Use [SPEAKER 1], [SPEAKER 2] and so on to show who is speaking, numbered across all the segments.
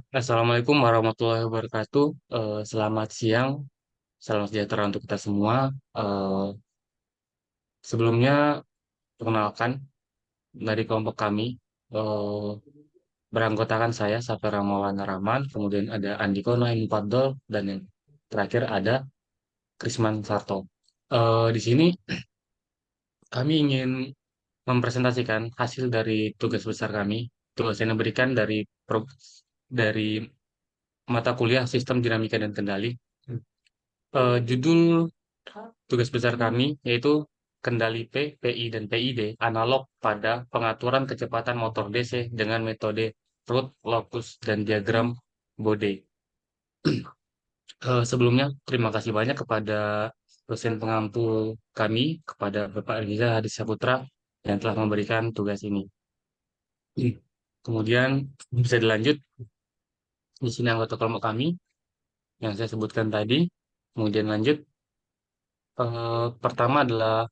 [SPEAKER 1] Assalamualaikum warahmatullahi wabarakatuh. Selamat siang, salam sejahtera untuk kita semua. Eh, Sebelumnya, perkenalkan dari kelompok kami, eh, beranggotakan saya, Safer Maulana Rahman, kemudian ada Andiko Naim Fadl, dan yang terakhir ada Krisman Sarto. Di sini kami ingin mempresentasikan hasil dari tugas besar kami, tugas yang diberikan dari mata kuliah Sistem Dinamika dan Kendali. Judul tugas besar kami yaitu kendali P, PI, dan PID analog pada pengaturan kecepatan motor DC dengan metode root, locus, dan diagram Bode. Sebelumnya, terima kasih banyak kepada dosen pengampu kami, kepada Bapak Riza Hadis Saputra, yang telah memberikan tugas ini. Kemudian, bisa dilanjut, di sini anggota kelompok kami, yang saya sebutkan tadi. Kemudian lanjut, pertama adalah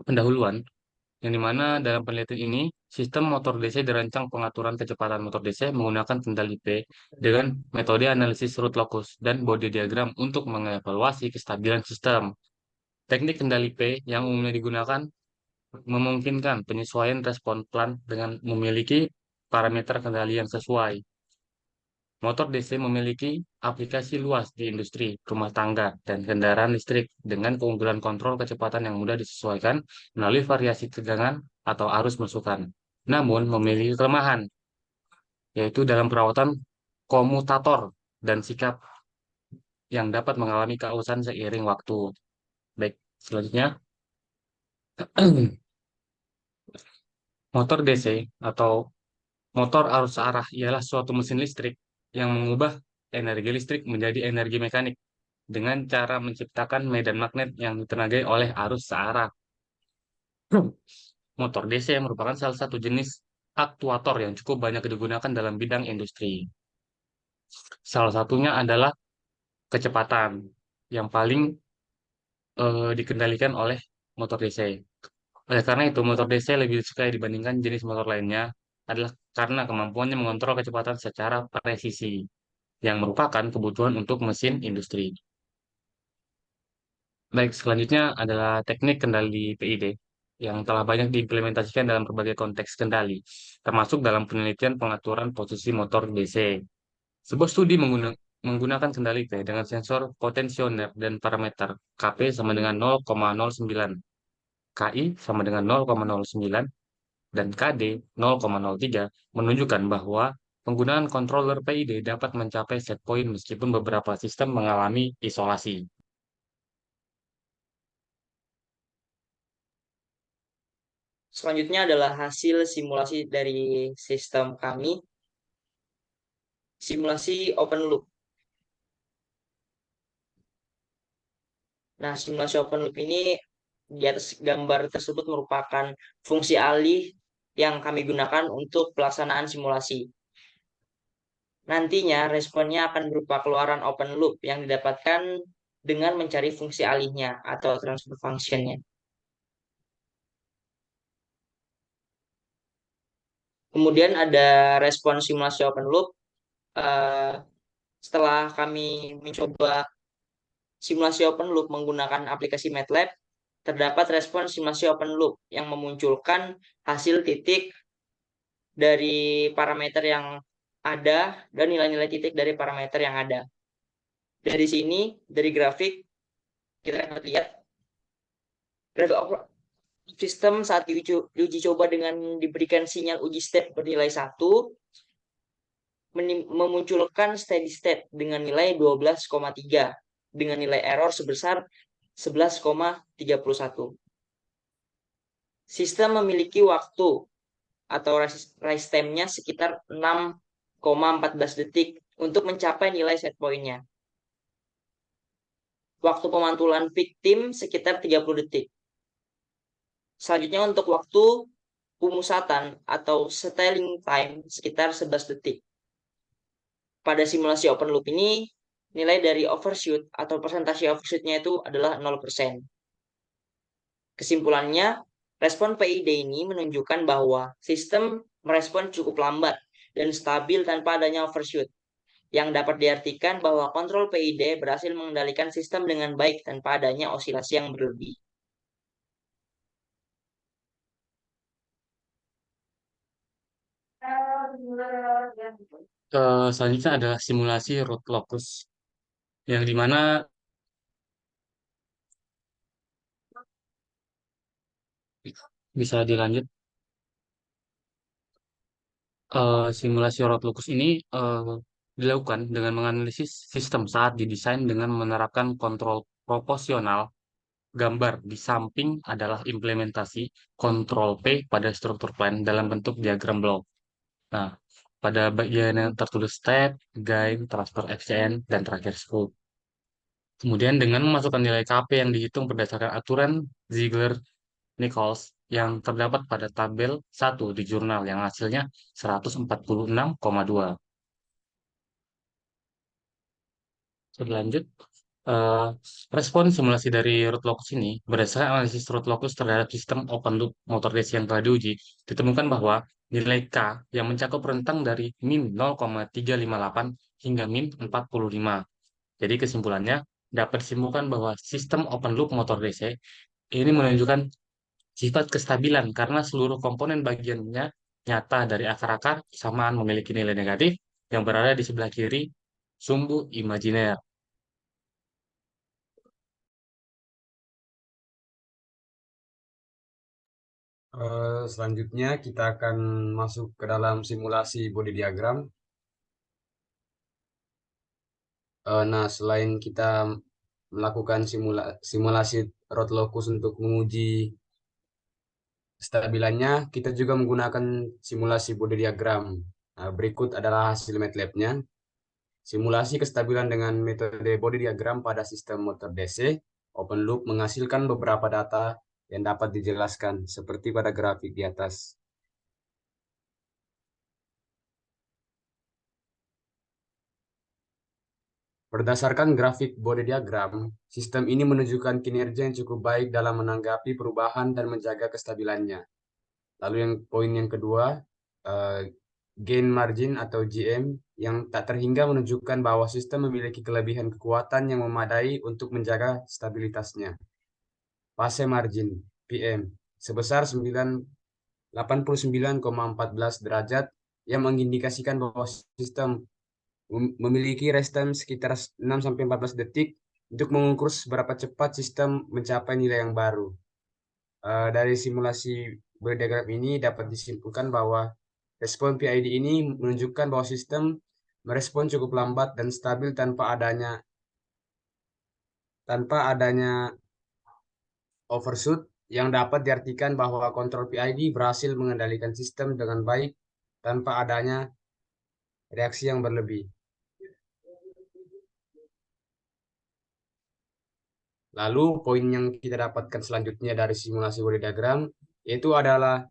[SPEAKER 1] pendahuluan. Yang dimana dalam penelitian ini, sistem motor DC dirancang pengaturan kecepatan motor DC menggunakan kendali P dengan metode analisis root locus dan body diagram untuk mengevaluasi kestabilan sistem. Teknik kendali P yang umumnya digunakan memungkinkan penyesuaian respon plan dengan memiliki parameter kendali yang sesuai. Motor DC memiliki aplikasi luas di industri, rumah tangga, dan kendaraan listrik dengan keunggulan kontrol kecepatan yang mudah disesuaikan melalui variasi tegangan atau arus masukan. Namun memiliki kelemahan, yaitu dalam perawatan komutator dan sikap yang dapat mengalami keausan seiring waktu. Baik, selanjutnya, motor DC atau motor arus arah ialah suatu mesin listrik yang mengubah energi listrik menjadi energi mekanik dengan cara menciptakan medan magnet yang ditenagai oleh arus searah. Motor DC merupakan salah satu jenis aktuator yang cukup banyak digunakan dalam bidang industri. Salah satunya adalah kecepatan yang paling dikendalikan oleh motor DC. Oleh karena itu, motor DC lebih disukai dibandingkan jenis motor lainnya adalah karena kemampuannya mengontrol kecepatan secara presisi, yang merupakan kebutuhan untuk mesin industri. Baik, selanjutnya adalah teknik kendali PID yang telah banyak diimplementasikan dalam berbagai konteks kendali, termasuk dalam penelitian pengaturan posisi motor DC. Sebuah studi menggunakan kendali P dengan sensor potensiometer dan parameter Kp sama dengan 0,09, Ki sama dengan 0,09, dan Kd 0,03 menunjukkan bahwa penggunaan controller PID dapat mencapai set point meskipun beberapa sistem mengalami isolasi.
[SPEAKER 2] Selanjutnya adalah hasil simulasi dari sistem kami, simulasi open loop. Nah, simulasi open loop ini di atas gambar tersebut merupakan fungsi alih yang kami gunakan untuk pelaksanaan simulasi. Nantinya responnya akan berupa keluaran open loop yang didapatkan dengan mencari fungsi alihnya atau transfer functionnya. Kemudian ada respon simulasi open loop. Eh, Setelah kami mencoba simulasi open loop menggunakan aplikasi MATLAB, terdapat respon simulasi open loop yang memunculkan hasil titik dari parameter yang ada dan nilai-nilai titik dari parameter yang ada. Dari sini, dari grafik, kita dapat lihat grafik sistem saat diuji coba dengan diberikan sinyal uji step bernilai 1, memunculkan steady state dengan nilai 12,3 dengan nilai error sebesar 11,31. Sistem memiliki waktu atau rise time-nya sekitar 6,14 detik untuk mencapai nilai set point-nya. Waktu pemantulan victim sekitar 30 detik. Selanjutnya untuk waktu pemusatan atau styling time sekitar 11 detik. Pada simulasi open loop ini, nilai dari overshoot atau persentase overshoot-nya itu adalah 0%. Kesimpulannya, respon PID ini menunjukkan bahwa sistem merespon cukup lambat dan stabil tanpa adanya overshoot, yang dapat diartikan bahwa kontrol PID berhasil mengendalikan sistem dengan baik tanpa adanya osilasi yang berlebih.
[SPEAKER 1] Selanjutnya adalah simulasi root locus, yang dimana bisa dilanjut. Simulasi root locus ini dilakukan dengan menganalisis sistem saat didesain dengan menerapkan kontrol proporsional. Gambar di samping adalah implementasi kontrol P pada struktur plan dalam bentuk diagram blok. Nah, pada bagian yang tertulis step, guide, transfer FCN, dan terakhir scope. Kemudian dengan memasukkan nilai KP yang dihitung berdasarkan aturan Ziegler-Nichols yang terdapat pada tabel 1 di jurnal yang hasilnya 146,2. Berlanjut, eh, respon simulasi dari root locus ini berdasarkan analisis root locus terhadap sistem open loop motor DC yang telah diuji, ditemukan bahwa nilai K yang mencakup rentang dari min 0,358 hingga min 45. Jadi kesimpulannya, dapat disimpulkan bahwa sistem open loop motor DC ini menunjukkan sifat kestabilan karena seluruh komponen bagiannya nyata dari akar-akar kesamaan memiliki nilai negatif yang berada di sebelah kiri sumbu imajiner.
[SPEAKER 3] Selanjutnya kita akan masuk ke dalam simulasi body diagram. Nah, selain kita melakukan simulasi root locus untuk menguji kestabilannya, kita juga menggunakan simulasi body diagram. Nah, berikut adalah hasil MATLAB-nya. Simulasi kestabilan dengan metode body diagram pada sistem motor DC, open loop menghasilkan beberapa data yang dapat dijelaskan seperti pada grafik di atas. Berdasarkan grafik body diagram, sistem ini menunjukkan kinerja yang cukup baik dalam menanggapi perubahan dan menjaga kestabilannya. Lalu yang poin yang kedua, eh, gain margin atau GM yang tak terhingga menunjukkan bahwa sistem memiliki kelebihan kekuatan yang memadai untuk menjaga stabilitasnya. Fase margin PM sebesar 89,14 derajat yang mengindikasikan bahwa sistem memiliki rest time sekitar 6-14 detik untuk mengukur seberapa cepat sistem mencapai nilai yang baru. Dari simulasi diagram ini dapat disimpulkan bahwa respon PID ini menunjukkan bahwa sistem merespon cukup lambat dan stabil tanpa adanya overshoot yang dapat diartikan bahwa kontrol PID berhasil mengendalikan sistem dengan baik tanpa adanya reaksi yang berlebih. Lalu poin yang kita dapatkan selanjutnya dari simulasi body diagram yaitu adalah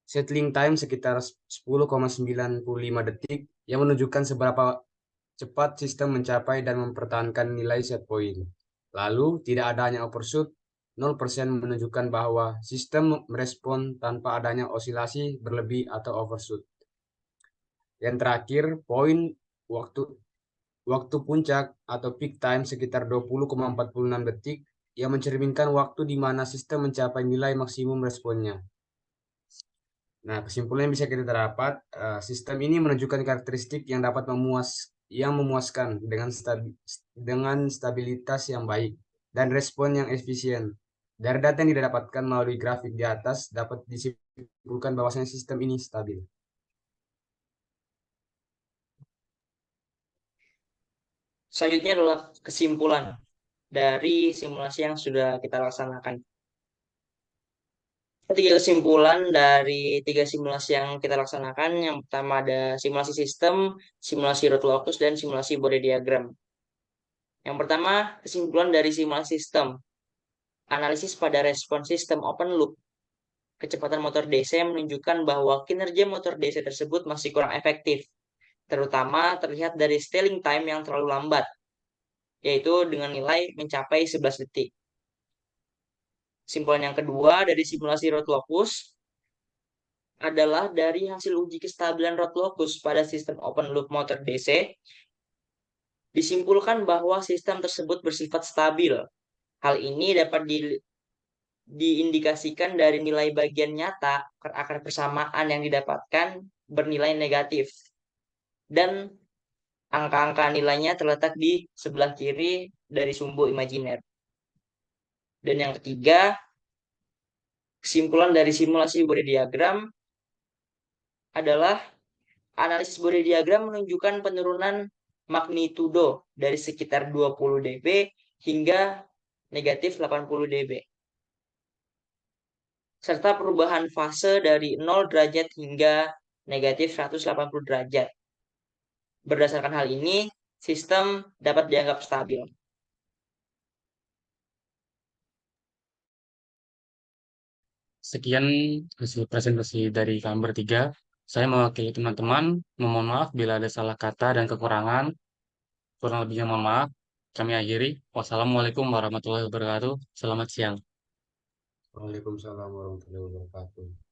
[SPEAKER 3] settling time sekitar 10,95 detik yang menunjukkan seberapa cepat sistem mencapai dan mempertahankan nilai set point. Lalu tidak adanya overshoot 0% menunjukkan bahwa sistem merespon tanpa adanya osilasi berlebih atau overshoot. Yang terakhir, poin waktu waktu puncak atau peak time sekitar 20,46 detik yang mencerminkan waktu di mana sistem mencapai nilai maksimum responnya. Nah, kesimpulan yang bisa kita dapat, sistem ini menunjukkan karakteristik yang memuaskan dengan stabilitas yang baik dan respon yang efisien. Dari data yang didapatkan melalui grafik di atas dapat disimpulkan bahwasanya sistem ini stabil.
[SPEAKER 2] Selanjutnya adalah kesimpulan dari simulasi yang sudah kita laksanakan. Tiga kesimpulan dari tiga simulasi yang kita laksanakan. Yang pertama ada simulasi sistem, simulasi root locus, dan simulasi body diagram. Yang pertama, kesimpulan dari simulasi sistem. Analisis pada respon sistem open loop. Kecepatan motor DC menunjukkan bahwa kinerja motor DC tersebut masih kurang efektif, terutama terlihat dari stalling time yang terlalu lambat, yaitu dengan nilai mencapai 11 detik. Kesimpulan yang kedua dari simulasi root locus, adalah dari hasil uji kestabilan rod locus pada sistem open loop motor DC, disimpulkan bahwa sistem tersebut bersifat stabil. Hal ini dapat diindikasikan dari nilai bagian nyata akar persamaan yang didapatkan bernilai negatif. Dan angka-angka nilainya terletak di sebelah kiri dari sumbu imajiner. Dan yang ketiga, kesimpulan dari simulasi body diagram adalah analisis body diagram menunjukkan penurunan magnitudo dari sekitar 20 dB hingga negatif 80 dB. Serta perubahan fase dari 0 derajat hingga negatif 180 derajat. Berdasarkan hal ini, sistem dapat dianggap stabil.
[SPEAKER 1] Sekian hasil presentasi dari kami bertiga. Saya mewakili teman-teman, memohon maaf bila ada salah kata dan kekurangan. Kurang lebihnya mohon maaf. Kami akhiri. Wassalamualaikum warahmatullahi wabarakatuh. Selamat siang.
[SPEAKER 3] Waalaikumsalam warahmatullahi wabarakatuh.